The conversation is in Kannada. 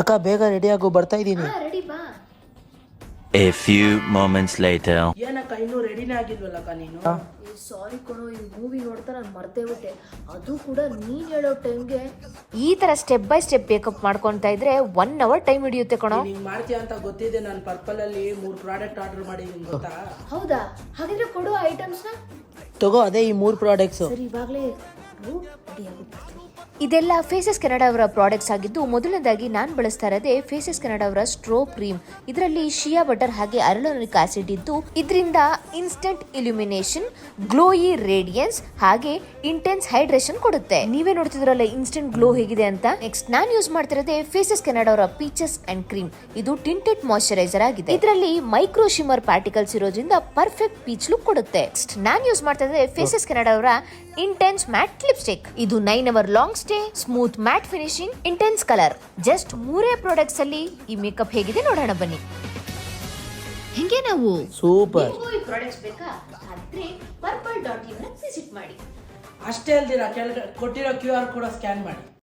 ಅಕ್ಕ ಬೇಗ ರೆಡಿ ಆಗು, ಬರ್ತಾ ಇದ್ದೀನಿ. ರೆಡಿ ಬಾ. A few moments later. ಏನಕ್ಕ ಇನ್ನೂ ರೆಡಿನೇ ಆಗಿಲ್ವಲ್ಲಕ್ಕ ನೀನು? ಸಾರಿ ಕಣೋ, ಈ ಮೂವಿ ನೋಡ್ತಾ ನಾನು ಮರ್ತೇ ಬಿಟ್ಟೆ. ಅದು ಕೂಡ ನೀನ್ ಹೇಳೋ ಟೈಮ್ಗೆ ಈ ತರ ಸ್ಟೆಪ್ ಬೈ ಸ್ಟೆಪ್ ಬೇಕಪ್ ಮಾಡ್ಕೊಂತ ಇದ್ರೆ 1 hour ಟೈಮ್ ಹಿಡಿಯುತ್ತೆ ಕಣೋ. ಹಿಂಗ್ ಮಾಡ್ತೀಯ ಅಂತ ಗೊತ್ತಿದೆ. ನಾನು ಪರ್ಪಲ್ ಅಲ್ಲಿ 3 ಪ್ರಾಡಕ್ಟ್ ಆರ್ಡರ್ ಮಾಡಿದೀನಿ ಗೊತ್ತಾ? ಹೌದಾ? ಹಾಗಿದ್ರೆ ಕೊಡು ಐಟಮ್ಸ್ ನ. ತಗೋ, ಅದೇ ಈ 3 ಪ್ರಾಡಕ್ಟ್ಸ್. ಸರಿ, ಇವಾಗ್ಲೇ ರೆಡಿ ಆಗುತ್ತೆ. ಇದೆಲ್ಲ ಫೇಸಸ್ ಕೆನಡಾ ಅವರ ಪ್ರಾಡಕ್ಟ್ಸ್ ಆಗಿದ್ದು, ಮೊದಲನೇದಾಗಿ ನಾನು ಬಳಸ್ತಾ ಇರೋದೇ ಫೇಸಸ್ ಕೆನಡಾ ಅವರ ಸ್ಟ್ರೋ ಕ್ರೀಮ್. ಇದರಲ್ಲಿ ಶಿಯಾ ಬಟರ್ ಹಾಗೆ ಅರಳೋನಿಕ್ ಆಸಿಡ್ ಇದ್ದು, ಇದರಿಂದ ಇನ್ಸ್ಟೆಂಟ್ ಇಲ್ಯುಮಿನೇಷನ್, ಗ್ಲೋಯಿ ರೇಡಿಯನ್ಸ್ ಹಾಗೆ ಇಂಟೆನ್ಸ್ ಹೈಡ್ರೇಷನ್ ಕೊಡುತ್ತೆ. ನೀವೇ ನೋಡ್ತಿದ್ರಲ್ಲ ಇನ್ಸ್ಟೆಂಟ್ ಗ್ಲೋ ಹೇಗಿದೆ ಅಂತ. ನೆಕ್ಸ್ಟ್ ನಾನು ಯೂಸ್ ಮಾಡ್ತಿರೋದೇ ಫೇಸಸ್ ಕೆನಡಾ ಅವರ ಪೀಚಸ್ ಅಂಡ್ ಕ್ರೀಮ್. ಇದು ಟಿಂಟೆಡ್ ಮಾಯಿಶ್ಚರೈಸರ್ ಆಗಿದೆ. ಇದರಲ್ಲಿ ಮೈಕ್ರೋ ಶಿಮರ್ ಪಾರ್ಟಿಕಲ್ಸ್ ಇರೋದ್ರಿಂದ ಪರ್ಫೆಕ್ಟ್ ಪೀಚ್ ಲುಕ್ ಕೊಡುತ್ತೆ. ನೆಕ್ಸ್ಟ್ ನಾನು ಯೂಸ್ ಮಾಡ್ತಾ ಇದ್ದೆ ಫೇಸಸ್ ಕೆನಡಾ ಅವರ ಇಂಟೆನ್ಸ್ ಮ್ಯಾಟ್ ಲಿಪ್ಸ್ಟಿಕ್. ಇದು 9 hour long stay, smooth mat finishing, intense colour. Just 3 products ಅಲ್ಲಿ ಈ ಮೇಕಪ್ ಹೇಗಿದೆ ನೋಡೋಣ ಬನ್ನಿ. ಹೆಂಗೆ ನಾವು ಸೂಪರ್. ಈ ಪ್ರಾಡಕ್ಟ್ಸ್ ಬೇಕಾ? ಆದ್ರೆ purple.in ವಿಸಿಟ್ ಮಾಡಿ. ಅಷ್ಟೇ ಅಲ್ದಿರ ಕೆಳಗೆ ಕೊಟ್ಟಿರೋ QR ಕೋಡ್ ಸ್ಕ್ಯಾನ್ ಮಾಡಿ.